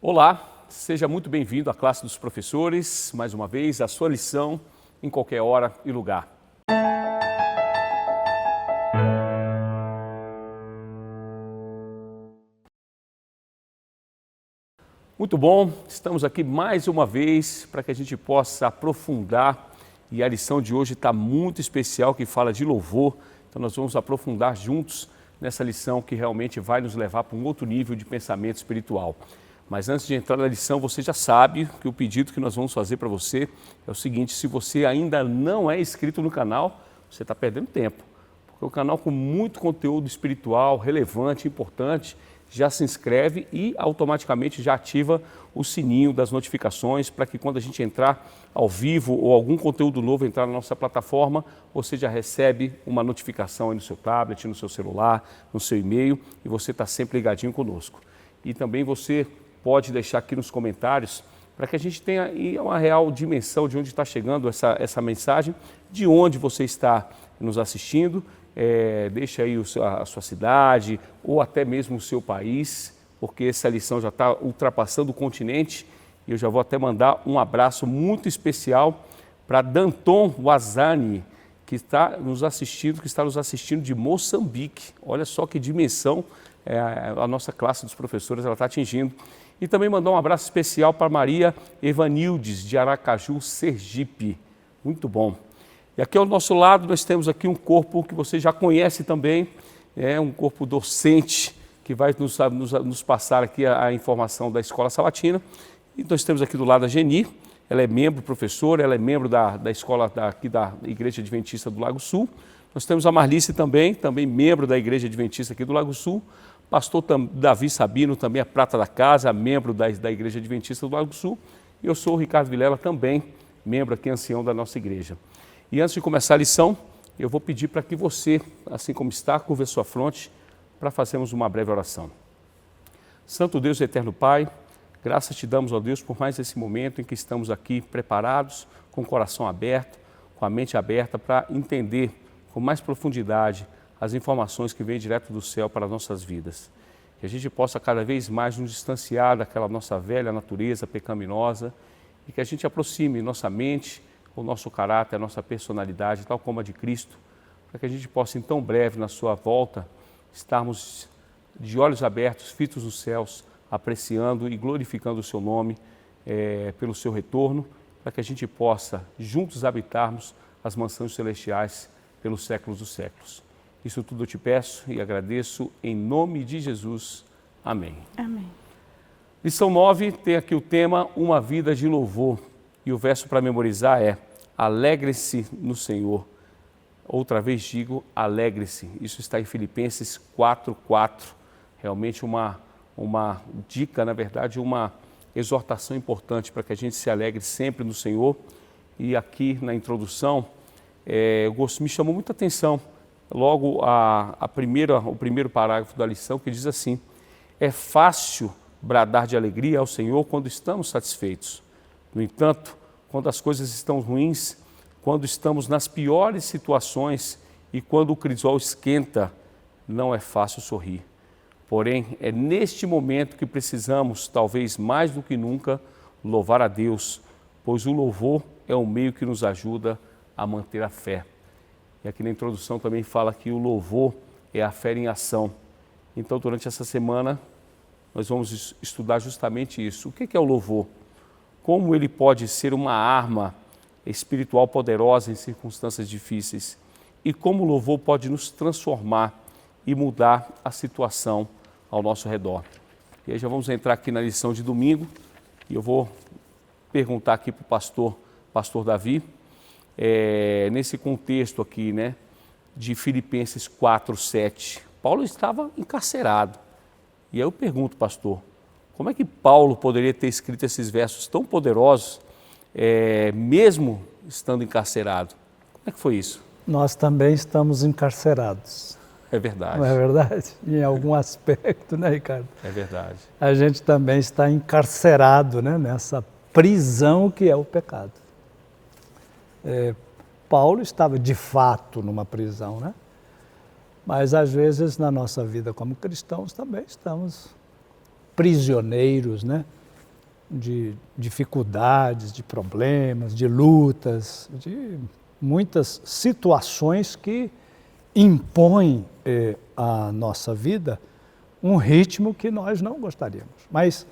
Olá, seja muito bem-vindo à classe dos professores, mais uma vez, a sua lição em qualquer hora e lugar. Muito bom, estamos aqui mais uma vez para que a gente possa aprofundar, e a lição de hoje está muito especial, que fala de louvor, então nós vamos aprofundar juntos nessa lição que realmente vai nos levar para um outro nível de pensamento espiritual. Mas antes de entrar na lição, você já sabe que o pedido que nós vamos fazer para você é o seguinte: se você ainda não é inscrito no canal, você está perdendo tempo, porque o canal com muito conteúdo espiritual, relevante, importante, já se inscreve e automaticamente já ativa o sininho das notificações para que quando a gente entrar ao vivo ou algum conteúdo novo entrar na nossa plataforma, você já recebe uma notificação aí no seu tablet, no seu celular, no seu e-mail e você está sempre ligadinho conosco. E também você pode deixar aqui nos comentários para que a gente tenha aí uma real dimensão de onde está chegando essa mensagem, de onde você está nos assistindo, deixa aí a sua cidade ou até mesmo o seu país, porque essa lição já está ultrapassando o continente e eu já vou até mandar um abraço muito especial para Danton Wazani, que está nos assistindo de Moçambique. Olha só que dimensão a nossa classe dos professores ela está atingindo. E também mandar um abraço especial para Maria Evanildes, de Aracaju, Sergipe. Muito bom. E aqui ao nosso lado nós temos aqui um corpo que você já conhece também, um corpo docente que vai nos passar aqui a informação da Escola Sabatina. E nós temos aqui do lado a Geni, ela é membro, professora, ela é membro da escola aqui da Igreja Adventista do Lago Sul. Nós temos a Marlice também membro da Igreja Adventista aqui do Lago Sul. Pastor Davi Sabino também é prata da casa, membro da Igreja Adventista do Lago Sul. E eu sou o Ricardo Vilela, também membro aqui, ancião da nossa igreja. E antes de começar a lição, eu vou pedir para que você, assim como está, curva a sua fronte para fazermos uma breve oração. Santo Deus e eterno Pai, graças te damos, ó Deus, por mais esse momento em que estamos aqui preparados, com o coração aberto, com a mente aberta para entender com mais profundidade as informações que vêm direto do céu para as nossas vidas. Que a gente possa cada vez mais nos distanciar daquela nossa velha natureza pecaminosa e que a gente aproxime nossa mente, o nosso caráter, a nossa personalidade, tal como a de Cristo, para que a gente possa, em tão breve, na sua volta, estarmos de olhos abertos, fitos nos céus, apreciando e glorificando o seu nome pelo seu retorno, para que a gente possa juntos habitarmos as mansões celestiais pelos séculos dos séculos. Isso tudo eu te peço e agradeço em nome de Jesus. Amém. Amém. Lição 9 tem aqui o tema Uma Vida de Louvor. E o verso para memorizar é: alegre-se no Senhor. Outra vez digo, alegre-se. Isso está em Filipenses 4:4. Realmente uma dica, na verdade, uma exortação importante para que a gente se alegre sempre no Senhor. E aqui na introdução, me chamou muita atenção logo o primeiro parágrafo da lição, que diz assim: é fácil bradar de alegria ao Senhor quando estamos satisfeitos. No entanto, quando as coisas estão ruins, quando estamos nas piores situações e quando o crisol esquenta, não é fácil sorrir. Porém, é neste momento que precisamos, talvez mais do que nunca, louvar a Deus, pois o louvor é o meio que nos ajuda a manter a fé. E aqui na introdução também fala que o louvor é a fé em ação. Então, durante essa semana, nós vamos estudar justamente isso. O que é o louvor? Como ele pode ser uma arma espiritual poderosa em circunstâncias difíceis? E como o louvor pode nos transformar e mudar a situação ao nosso redor? E aí já vamos entrar aqui na lição de domingo e eu vou perguntar aqui para o pastor Davi, nesse contexto aqui, de Filipenses 4:7. Paulo estava encarcerado. E aí eu pergunto, pastor, como é que Paulo poderia ter escrito esses versos tão poderosos, mesmo estando encarcerado? Como é que foi isso? Nós também estamos encarcerados. É verdade. Não é verdade? Em algum aspecto, né, Ricardo? É verdade. A gente também está encarcerado, nessa prisão que é o pecado. Paulo estava de fato numa prisão, Mas às vezes na nossa vida como cristãos também estamos prisioneiros, de dificuldades, de problemas, de lutas, de muitas situações que impõem à nossa vida um ritmo que nós não gostaríamos. Mas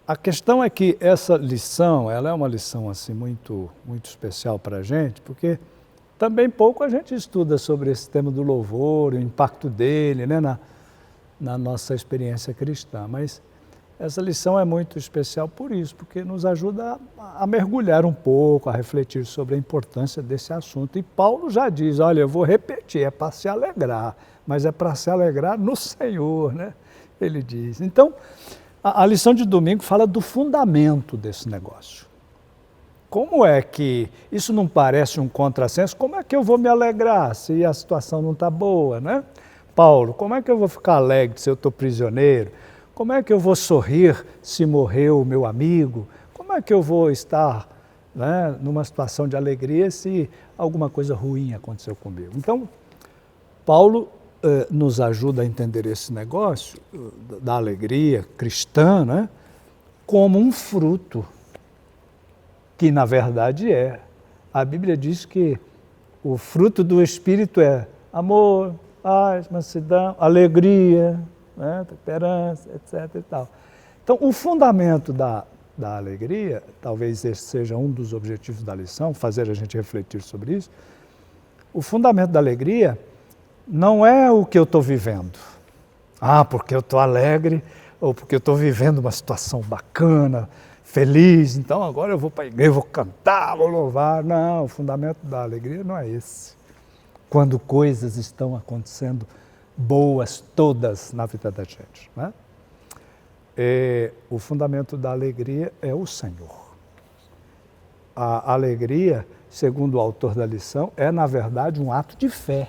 a questão é que essa lição, ela é uma lição assim muito especial para a gente, porque também pouco a gente estuda sobre esse tema do louvor, o impacto dele, né, na nossa experiência cristã. Mas essa lição é muito especial por isso, porque nos ajuda a mergulhar um pouco, a refletir sobre a importância desse assunto. E Paulo já diz, olha, eu vou repetir, é para se alegrar, mas é para se alegrar no Senhor, né? Ele diz. Então, a lição de domingo fala do fundamento desse negócio. Como é que, isso não parece um contrassenso, como é que eu vou me alegrar se a situação não está boa, né? Paulo, como é que eu vou ficar alegre se eu estou prisioneiro? Como é que eu vou sorrir se morreu o meu amigo? Como é que eu vou estar, né, numa situação de alegria se alguma coisa ruim aconteceu comigo? Então, Paulo nos ajuda a entender esse negócio da alegria cristã, né, como um fruto, que na verdade é. A Bíblia diz que o fruto do Espírito é amor, paz, mansidão, alegria, né, temperança, etc. e tal. Então, o fundamento da alegria, talvez esse seja um dos objetivos da lição, fazer a gente refletir sobre isso. O fundamento da alegria não é o que eu estou vivendo. Porque eu estou alegre, ou porque eu estou vivendo uma situação bacana, feliz, então agora eu vou para a igreja, vou cantar, vou louvar. Não, o fundamento da alegria não é esse. Quando coisas estão acontecendo boas todas na vida da gente, né? O fundamento da alegria é o Senhor. A alegria, segundo o autor da lição, é na verdade um ato de fé.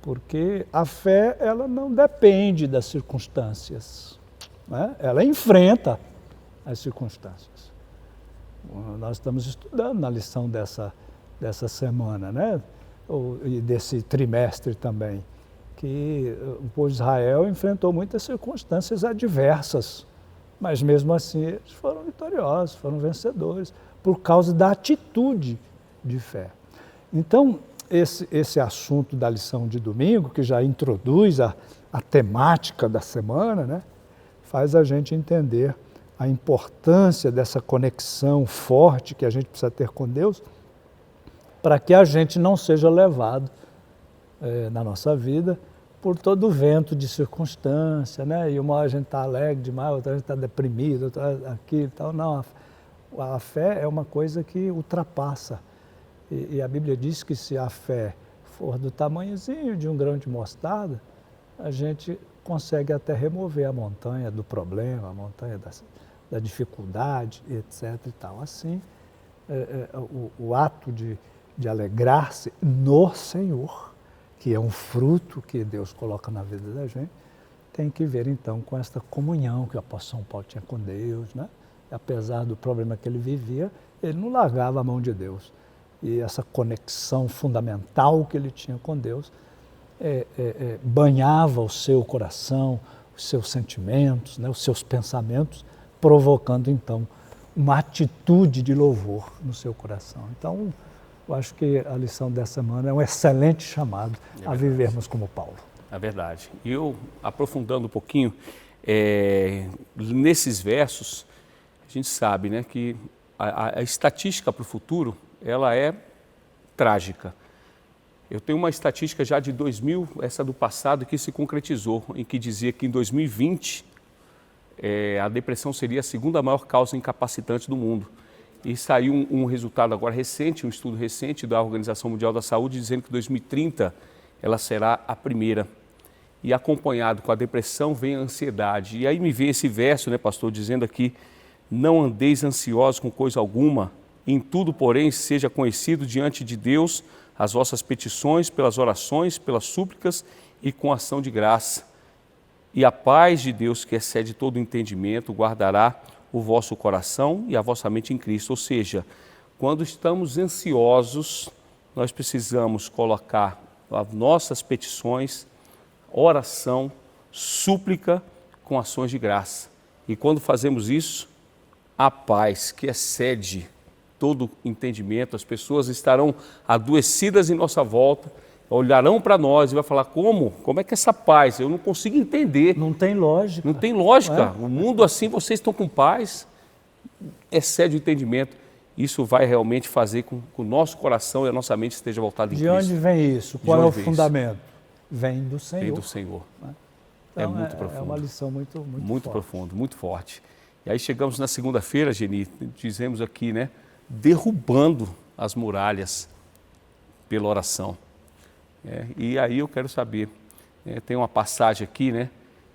Porque a fé, ela não depende das circunstâncias, né? Ela enfrenta as circunstâncias. Nós estamos estudando na lição dessa semana, né? E desse trimestre também, que o povo de Israel enfrentou muitas circunstâncias adversas, mas mesmo assim eles foram vitoriosos, foram vencedores, por causa da atitude de fé. Então, esse assunto da lição de domingo, que já introduz a temática da semana, né, faz a gente entender a importância dessa conexão forte que a gente precisa ter com Deus, para que a gente não seja levado na nossa vida por todo o vento de circunstância, né? E uma hora a gente está alegre demais, outra a gente está deprimido, outra aquilo e tal. Não, a fé é uma coisa que ultrapassa. E a Bíblia diz que se a fé for do tamanhozinho de um grão de mostarda, a gente consegue até remover a montanha do problema, a montanha da dificuldade, etc. e tal. Assim, o ato de alegrar-se no Senhor, que é um fruto que Deus coloca na vida da gente, tem que ver então com esta comunhão que o apóstolo São Paulo tinha com Deus, né? Apesar do problema que ele vivia, ele não largava a mão de Deus. E essa conexão fundamental que ele tinha com Deus banhava o seu coração, os seus sentimentos, né, os seus pensamentos, provocando então uma atitude de louvor no seu coração. Então, eu acho que a lição dessa semana é um excelente chamado a vivermos como Paulo. É verdade. E eu, aprofundando um pouquinho, nesses versos, a gente sabe, né, que a estatística para o futuro, ela é trágica. Eu tenho uma estatística já de 2000, essa do passado, que se concretizou, em que dizia que em 2020 a depressão seria a segunda maior causa incapacitante do mundo. E saiu um resultado agora recente, um estudo recente da Organização Mundial da Saúde, dizendo que em 2030 ela será a primeira. E acompanhado com a depressão vem a ansiedade. E aí me vem esse verso, né, pastor, dizendo aqui: não andeis ansiosos com coisa alguma, em tudo, porém, seja conhecido diante de Deus as vossas petições, pelas orações, pelas súplicas e com ação de graça. E a paz de Deus, que excede todo entendimento, guardará o vosso coração e a vossa mente em Cristo. Ou seja, quando estamos ansiosos, nós precisamos colocar as nossas petições, oração, súplica com ações de graça. E quando fazemos isso, a paz que excede todo entendimento, as pessoas estarão adoecidas em nossa volta, olharão para nós e vai falar, como é que essa paz? Eu não consigo entender. Não tem lógica. Não tem lógica. O mundo assim, vocês estão com paz, excede o entendimento. Isso vai realmente fazer com que o nosso coração e a nossa mente esteja voltada em De Cristo. onde vem isso? Qual é o fundamento? Vem do Senhor. Vem do Senhor. Então, é muito profundo. É uma lição muito forte. Profundo, muito forte. E aí chegamos na segunda-feira, Geni, dizemos aqui, né? Derrubando as muralhas pela oração. E aí eu quero saber, tem uma passagem aqui, né?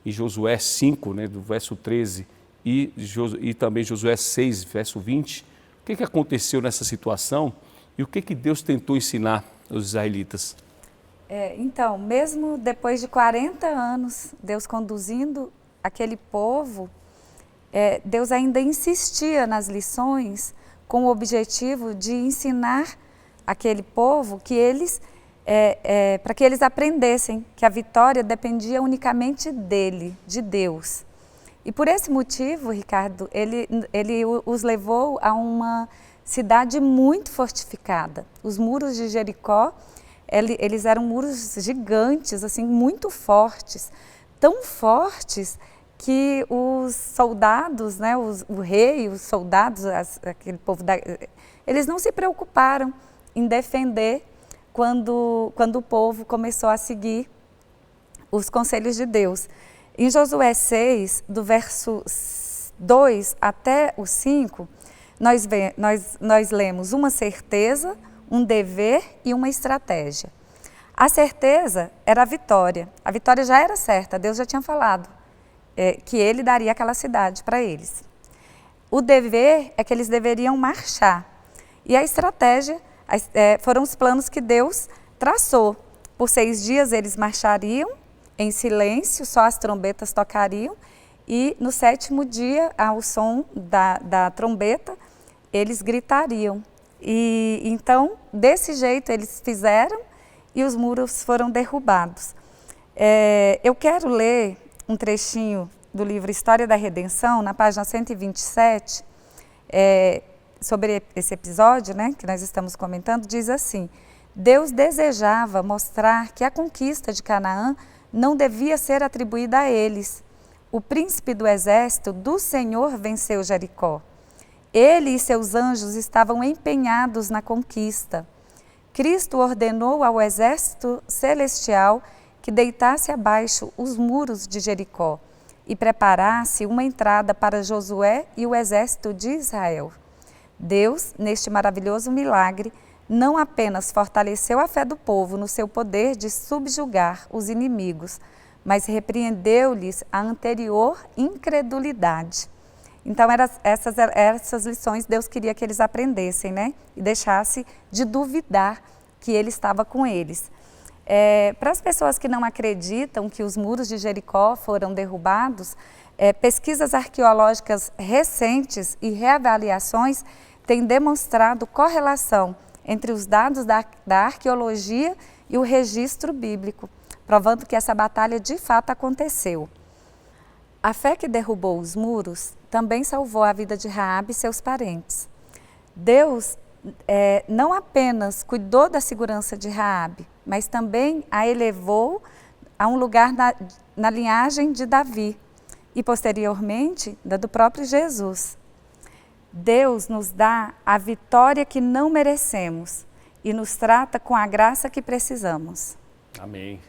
Em Josué 5, né, do verso 13, e também Josué 6, verso 20. O que aconteceu nessa situação e o que Deus tentou ensinar aos israelitas? Então, mesmo depois de 40 anos, Deus conduzindo aquele povo, Deus ainda insistia nas lições com o objetivo de ensinar aquele povo que eles, para que eles aprendessem que a vitória dependia unicamente dele, de Deus. E por esse motivo, Ricardo, ele os levou a uma cidade muito fortificada. Os muros de Jericó, eles eram muros gigantes, assim, muito fortes, tão fortes que os soldados, né, o rei, os soldados, aquele povo, eles não se preocuparam em defender quando o povo começou a seguir os conselhos de Deus. Em Josué 6, do verso 2 até o 5, nós lemos uma certeza, um dever e uma estratégia. A certeza era a vitória já era certa, Deus já tinha falado que ele daria aquela cidade para eles. O dever é que eles deveriam marchar. E a estratégia foram os planos que Deus traçou. Por 6 dias eles marchariam em silêncio, só as trombetas tocariam, e no 7º dia, ao som da trombeta, eles gritariam. E então, desse jeito, eles fizeram e os muros foram derrubados. Eu quero ler um trechinho do livro História da Redenção, na página 127, sobre esse episódio, né, que nós estamos comentando, diz assim: Deus desejava mostrar que a conquista de Canaã não devia ser atribuída a eles. O príncipe do exército do Senhor venceu Jericó. Ele e seus anjos estavam empenhados na conquista. Cristo ordenou ao exército celestial que deitasse abaixo os muros de Jericó e preparasse uma entrada para Josué e o exército de Israel. Deus, neste maravilhoso milagre, não apenas fortaleceu a fé do povo no seu poder de subjugar os inimigos, mas repreendeu-lhes a anterior incredulidade. Então, essas lições Deus queria que eles aprendessem, né? E deixasse de duvidar que Ele estava com eles. Para as pessoas que não acreditam que os muros de Jericó foram derrubados, pesquisas arqueológicas recentes e reavaliações têm demonstrado correlação entre os dados da arqueologia e o registro bíblico, provando que essa batalha de fato aconteceu. A fé que derrubou os muros também salvou a vida de Raabe e seus parentes. Deus não apenas cuidou da segurança de Raabe, mas também a elevou a um lugar na linhagem de Davi e posteriormente da do próprio Jesus. Deus nos dá a vitória que não merecemos e nos trata com a graça que precisamos. Amém.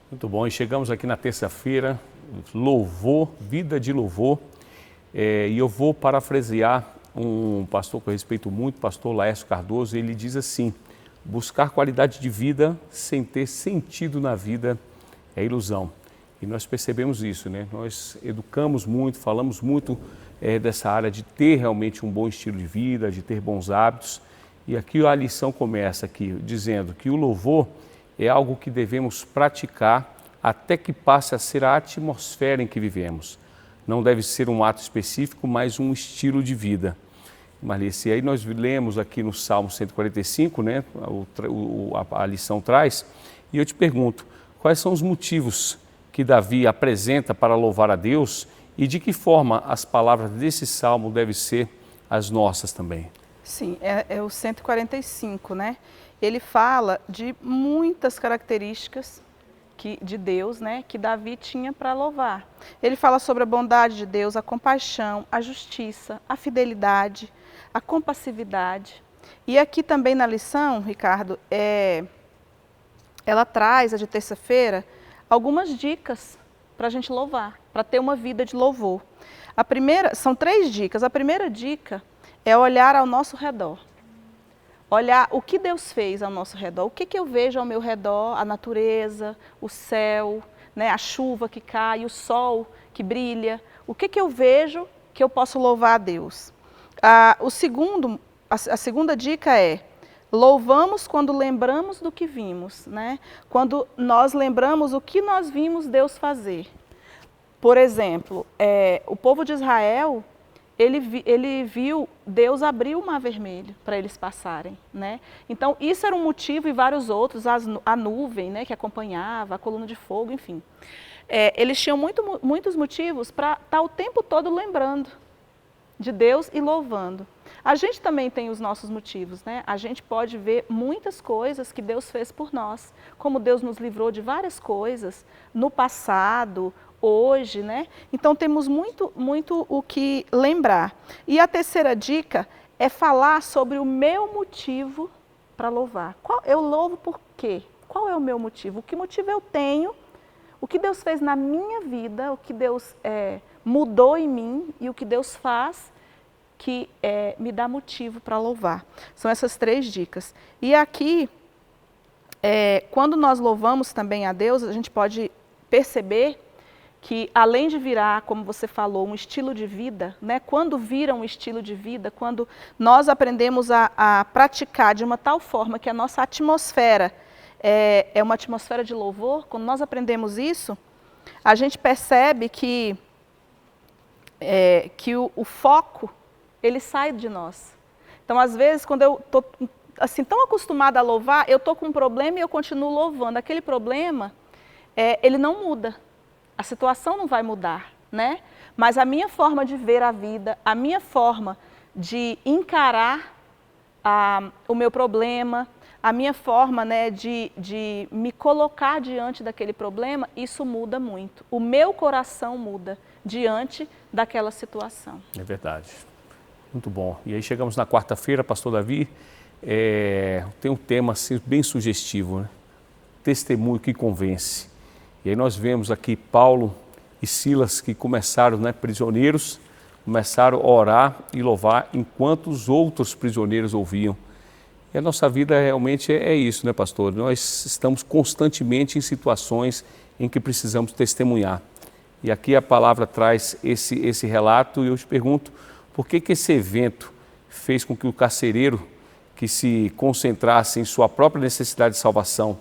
Muito bom. E chegamos aqui na terça-feira, louvor, vida de louvor. E eu vou parafrasear um pastor que eu respeito muito, o pastor Laércio Cardoso. Ele diz assim: buscar qualidade de vida sem ter sentido na vida é ilusão. E nós percebemos isso, né? Nós educamos muito, falamos muito dessa área de ter realmente um bom estilo de vida, de ter bons hábitos. E aqui a lição começa aqui dizendo que o louvor é algo que devemos praticar até que passe a ser a atmosfera em que vivemos. Não deve ser um ato específico, mas um estilo de vida. Marlice, e aí nós lemos aqui no Salmo 145, né? A lição traz, e eu te pergunto, quais são os motivos que Davi apresenta para louvar a Deus E de que forma as palavras desse salmo devem ser as nossas também? Sim, é o 145, né? Ele fala de muitas características de Deus, né, que Davi tinha para louvar. Ele fala sobre a bondade de Deus, a compaixão, a justiça, a fidelidade, a compassividade. E aqui também na lição, Ricardo, ela traz, a de terça-feira, algumas dicas para a gente louvar, para ter uma vida de louvor. São 3 dicas. A primeira dica é olhar ao nosso redor. Olhar o que Deus fez ao nosso redor, o que eu vejo ao meu redor, a natureza, o céu, né, a chuva que cai, o sol que brilha. O que eu vejo que eu posso louvar a Deus? A segunda dica é: louvamos quando lembramos do que vimos, né? Quando nós lembramos o que nós vimos Deus fazer. Por exemplo, o povo de Israel, ele viu Deus abrir o mar vermelho para eles passarem, né? Então, isso era um motivo e vários outros, a nuvem, né, que acompanhava, a coluna de fogo, enfim. Eles tinham muitos motivos para estar o tempo todo lembrando de Deus e louvando. A gente também tem os nossos motivos, né? A gente pode ver muitas coisas que Deus fez por nós, como Deus nos livrou de várias coisas no passado, hoje, né? Então temos muito o que lembrar. E a terceira dica é falar sobre o meu motivo para louvar. Eu louvo por quê? Qual é o meu motivo? Que motivo eu tenho? O que Deus fez na minha vida? O que Deus mudou em mim? E o que Deus faz que me dá motivo para louvar? São essas 3 dicas. E aqui, quando nós louvamos também a Deus, a gente pode perceber que, além de virar, como você falou, um estilo de vida, né? Quando vira um estilo de vida, quando nós aprendemos a praticar de uma tal forma que a nossa atmosfera é uma atmosfera de louvor, quando nós aprendemos isso, a gente percebe que o foco, ele sai de nós. Então, às vezes, quando eu estou assim, tão acostumada a louvar, eu estou com um problema e eu continuo louvando. Aquele problema, ele não muda. A situação não vai mudar, né? Mas a minha forma de ver a vida, a minha forma de encarar o meu problema, a minha forma, né, de me colocar diante daquele problema, isso muda muito. O meu coração muda diante daquela situação. É verdade. Muito bom. E aí chegamos na quarta-feira, pastor Davi, tem um tema assim, bem sugestivo, né? Testemunho que convence. E aí nós vemos aqui Paulo e Silas que começaram, né, prisioneiros, começaram a orar e louvar enquanto os outros prisioneiros ouviam. E a nossa vida realmente é isso, né, pastor? Nós estamos constantemente em situações em que precisamos testemunhar. E aqui a palavra traz esse relato e eu te pergunto, por que esse evento fez com que o carcereiro que se concentrasse em sua própria necessidade de salvação,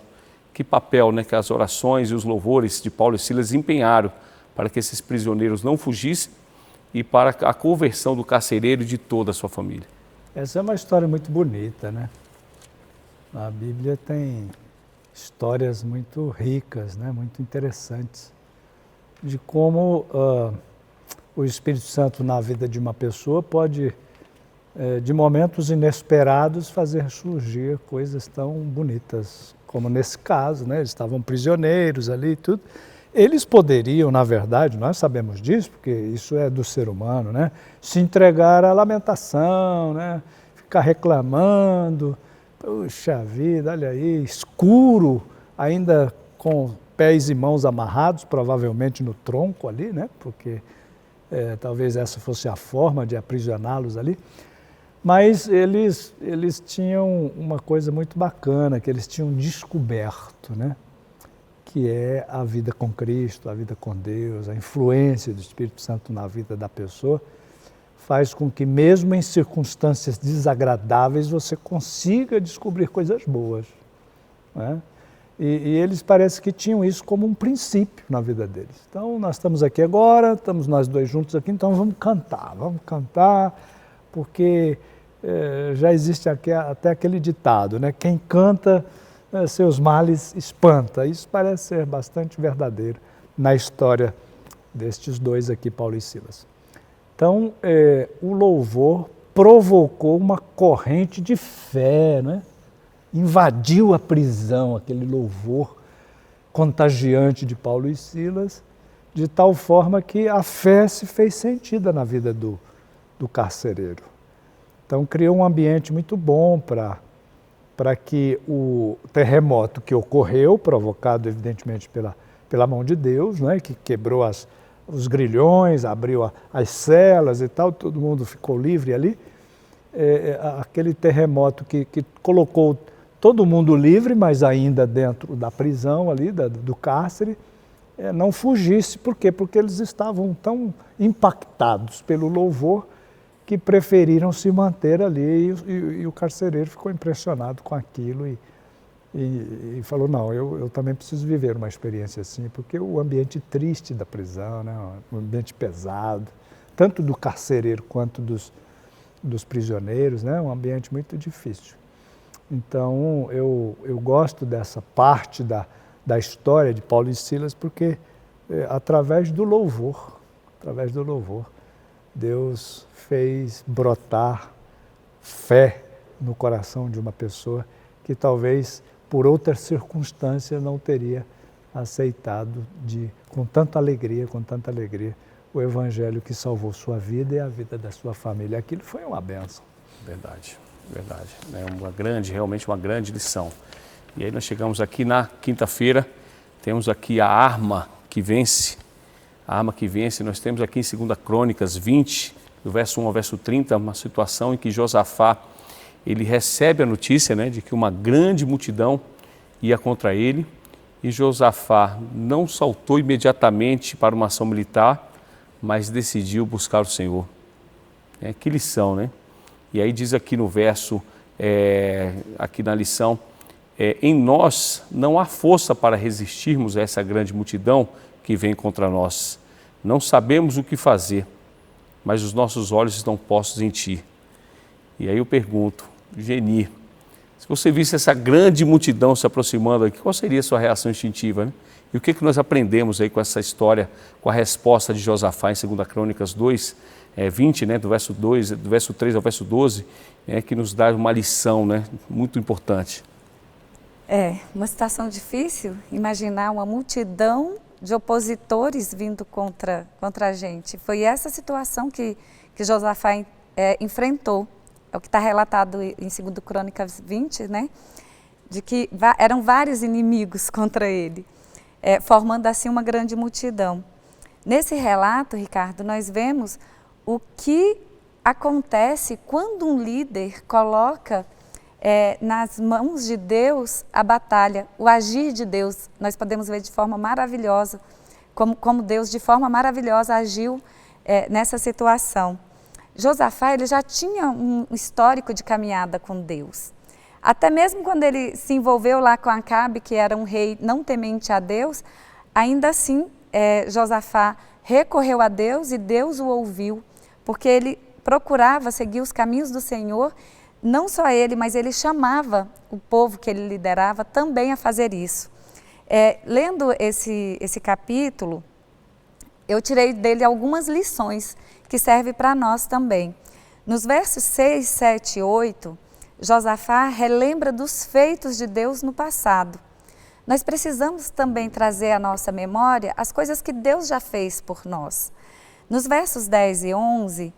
que papel, né, que as orações e os louvores de Paulo e Silas empenharam para que esses prisioneiros não fugissem e para a conversão do carcereiro e de toda a sua família? Essa é uma história muito bonita, né? A Bíblia tem histórias muito ricas, né? Muito interessantes, de como o Espírito Santo na vida de uma pessoa pode, de momentos inesperados, fazer surgir coisas tão bonitas, como nesse caso, né? Eles estavam prisioneiros ali e tudo. Eles poderiam, na verdade, nós sabemos disso, porque isso é do ser humano, né? Se entregar à lamentação, né? Ficar reclamando, puxa vida, olha aí, escuro, ainda com pés e mãos amarrados, provavelmente no tronco ali, né? Porque talvez essa fosse a forma de aprisioná-los ali. Mas eles tinham uma coisa muito bacana, que eles tinham descoberto, né? Que é a vida com Cristo, a vida com Deus, a influência do Espírito Santo na vida da pessoa, faz com que mesmo em circunstâncias desagradáveis você consiga descobrir coisas boas, né? E eles parece que tinham isso como um princípio na vida deles. Então nós estamos aqui agora, estamos nós dois juntos aqui, então vamos cantar, porque já existe até aquele ditado, né? Quem canta seus males espanta. Isso parece ser bastante verdadeiro na história destes dois aqui, Paulo e Silas. Então, o louvor provocou uma corrente de fé, né? Invadiu a prisão, aquele louvor contagiante de Paulo e Silas, de tal forma que a fé se fez sentida na vida do carcereiro. Então, criou um ambiente muito bom para que o terremoto que ocorreu, provocado evidentemente pela mão de Deus, né, que quebrou os grilhões, abriu as celas e tal, todo mundo ficou livre ali, aquele terremoto que colocou todo mundo livre, mas ainda dentro da prisão ali, do cárcere, não fugisse. Por quê? Porque eles estavam tão impactados pelo louvor que preferiram se manter ali e o carcereiro ficou impressionado com aquilo e falou, não, eu também preciso viver uma experiência assim, porque o ambiente triste da prisão, né, um ambiente pesado, tanto do carcereiro quanto dos prisioneiros, né, um ambiente muito difícil. Então, eu gosto dessa parte da história de Paulo e Silas, porque através do louvor, Deus fez brotar fé no coração de uma pessoa que talvez por outra circunstância não teria aceitado com tanta alegria, o evangelho que salvou sua vida e a vida da sua família. Aquilo foi uma bênção. Verdade. Realmente uma grande lição. E aí nós chegamos aqui na quinta-feira, temos aqui a arma que vence. A arma que vence, nós temos aqui em 2 Crônicas 20, do verso 1 ao verso 30, uma situação em que Josafá, ele recebe a notícia, né, de que uma grande multidão ia contra ele, e Josafá não saltou imediatamente para uma ação militar, mas decidiu buscar o Senhor. Que lição, né? E aí diz aqui no verso, aqui na lição, em nós não há força para resistirmos a essa grande multidão que vem contra nós. Não sabemos o que fazer, mas os nossos olhos estão postos em Ti. E aí eu pergunto, Geni, se você visse essa grande multidão se aproximando aqui, qual seria a sua reação instintiva, né? E o que nós aprendemos aí com essa história, com a resposta de Josafá em 2 Crônicas 2, 20, né, do verso 3 ao verso 12, que nos dá uma lição, né, muito importante. Uma situação difícil, imaginar uma multidão de opositores vindo contra a gente. Foi essa situação que Josafá enfrentou. É o que está relatado em 2 Crônicas 20, né, de que eram vários inimigos contra ele, formando assim uma grande multidão. Nesse relato, Ricardo, nós vemos o que acontece quando um líder coloca nas mãos de Deus a batalha, o agir de Deus. Nós podemos ver de forma maravilhosa, como Deus de forma maravilhosa agiu nessa situação. Josafá, ele já tinha um histórico de caminhada com Deus. Até mesmo quando ele se envolveu lá com Acabe, que era um rei não temente a Deus, ainda assim Josafá recorreu a Deus e Deus o ouviu, porque ele procurava seguir os caminhos do Senhor. Não só ele, mas ele chamava o povo que ele liderava também a fazer isso. Lendo esse capítulo, eu tirei dele algumas lições que servem para nós também. Nos versos 6, 7 e 8, Josafá relembra dos feitos de Deus no passado. Nós precisamos também trazer à nossa memória as coisas que Deus já fez por nós. Nos versos 10 e 11,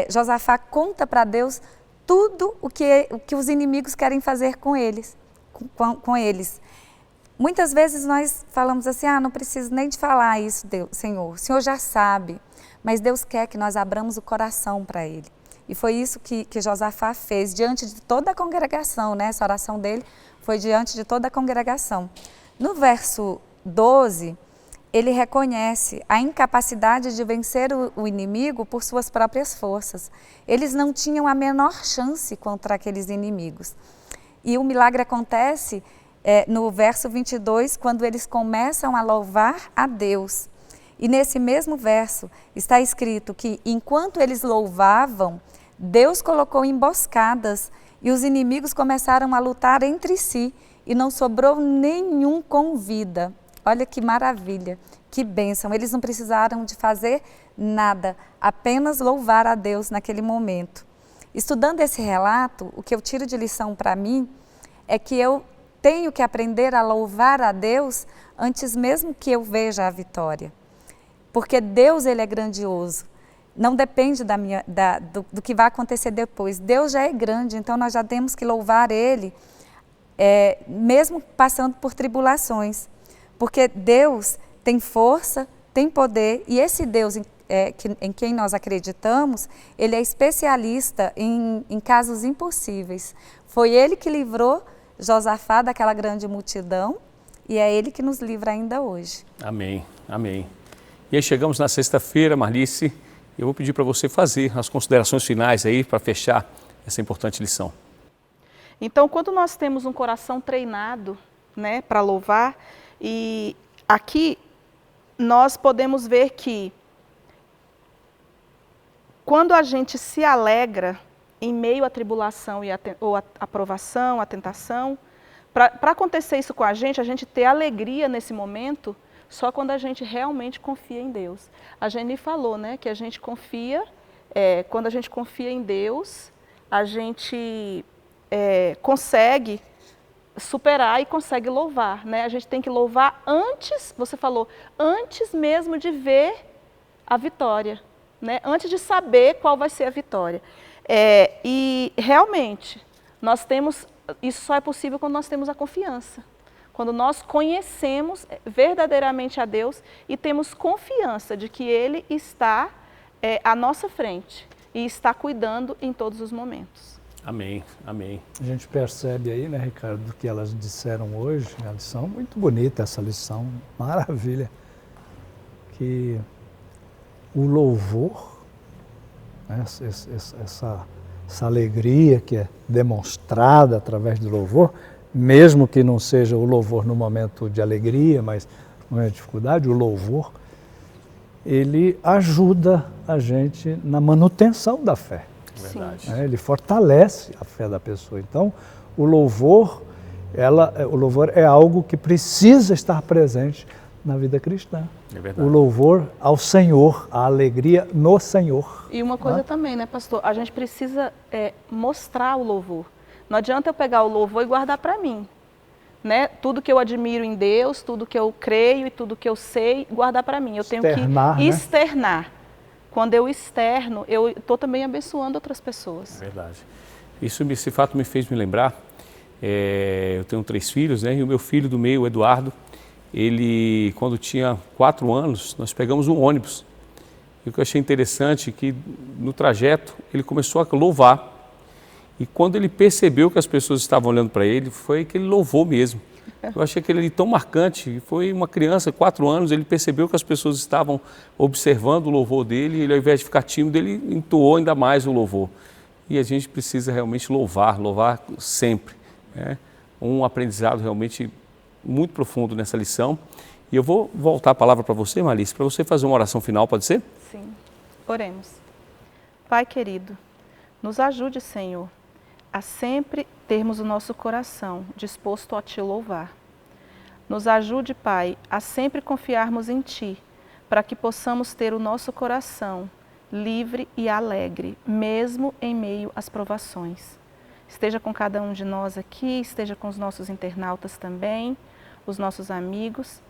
Josafá conta para Deus tudo o que os inimigos querem fazer com eles. Muitas vezes nós falamos assim, não preciso nem de falar isso, Deus, Senhor. O Senhor já sabe, mas Deus quer que nós abramos o coração para Ele. E foi isso que Josafá fez diante de toda a congregação, né? Essa oração dele foi diante de toda a congregação. No verso 12, ele reconhece a incapacidade de vencer o inimigo por suas próprias forças. Eles não tinham a menor chance contra aqueles inimigos. E o milagre acontece no verso 22, quando eles começam a louvar a Deus. E nesse mesmo verso está escrito que enquanto eles louvavam, Deus colocou emboscadas e os inimigos começaram a lutar entre si e não sobrou nenhum com vida. olha que maravilha, que bênção. Eles não precisaram de fazer nada, apenas louvar a Deus naquele momento. Estudando esse relato, o que eu tiro de lição para mim é que eu tenho que aprender a louvar a Deus antes mesmo que eu veja a vitória. Porque Deus, ele é grandioso. Não depende do que vai acontecer depois. Deus já é grande, então nós já temos que louvar Ele, mesmo passando por tribulações. Porque Deus tem força, tem poder, e esse Deus em quem nós acreditamos, Ele é especialista em casos impossíveis. Foi Ele que livrou Josafá daquela grande multidão, e é Ele que nos livra ainda hoje. Amém, amém. E aí chegamos na sexta-feira, Marlice. Eu vou pedir para você fazer as considerações finais aí para fechar essa importante lição. Então, quando nós temos um coração treinado, né, para louvar, e aqui nós podemos ver que quando a gente se alegra em meio à tribulação ou à aprovação, à tentação, para acontecer isso com a gente ter alegria nesse momento, só quando a gente realmente confia em Deus. A Jenny falou, né, que a gente confia, quando a gente confia em Deus, a gente consegue superar e consegue louvar, né? A gente tem que louvar antes, você falou, antes mesmo de ver a vitória, né? Antes de saber qual vai ser a vitória. E realmente, isso só é possível quando nós temos a confiança. Quando nós conhecemos verdadeiramente a Deus e temos confiança de que Ele está à nossa frente e está cuidando em todos os momentos. Amém, amém. A gente percebe aí, né, Ricardo, do que elas disseram hoje, a lição, muito bonita essa lição, maravilha, que o louvor, né, essa alegria que é demonstrada através do louvor, mesmo que não seja o louvor no momento de alegria, mas no momento de dificuldade, o louvor, ele ajuda a gente na manutenção da fé. Verdade. Ele fortalece a fé da pessoa. Então, o louvor é algo que precisa estar presente na vida cristã. É verdade. O louvor ao Senhor, a alegria no Senhor. E uma coisa também, né, pastor? A gente precisa mostrar o louvor. Não adianta eu pegar o louvor e guardar para mim, né? Tudo que eu admiro em Deus, tudo que eu creio e tudo que eu sei, guardar para mim. Eu tenho que externar. Quando eu externo, eu estou também abençoando outras pessoas. É verdade. Esse fato me fez me lembrar, eu tenho 3 filhos, né? E o meu filho do meio, o Eduardo, ele, quando tinha 4 anos, nós pegamos um ônibus. E o que eu achei interessante é que no trajeto ele começou a louvar. E quando ele percebeu que as pessoas estavam olhando para ele, foi que ele louvou mesmo. Eu achei aquele ali tão marcante. Foi uma criança, 4 anos, ele percebeu que as pessoas estavam observando o louvor dele, e ele, ao invés de ficar tímido, ele entoou ainda mais o louvor. E a gente precisa realmente louvar sempre, né? Um aprendizado realmente muito profundo nessa lição. E eu vou voltar a palavra para você, Marlice, para você fazer uma oração final, pode ser? Sim. Oremos. Pai querido, nos ajude, Senhor, a sempre termos o nosso coração disposto a Te louvar. Nos ajude, Pai, a sempre confiarmos em Ti, para que possamos ter o nosso coração livre e alegre, mesmo em meio às provações. Esteja com cada um de nós aqui, esteja com os nossos internautas também, os nossos amigos,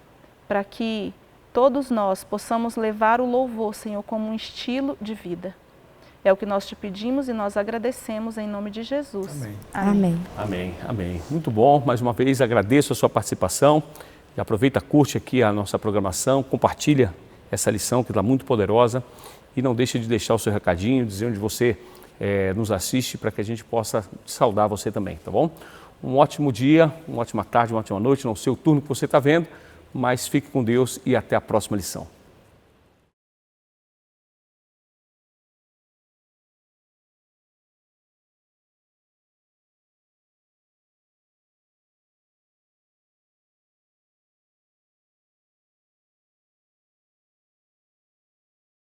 para que todos nós possamos levar o louvor, Senhor, como um estilo de vida. É o que nós Te pedimos e nós agradecemos em nome de Jesus. Amém. Amém. Amém, amém. Muito bom. Mais uma vez agradeço a sua participação. E aproveita, curte aqui a nossa programação, compartilha essa lição que está muito poderosa. E não deixe de deixar o seu recadinho, dizer onde você nos assiste, para que a gente possa saudar você também, tá bom? Um ótimo dia, uma ótima tarde, uma ótima noite, não sei o turno que você está vendo, mas fique com Deus e até a próxima lição.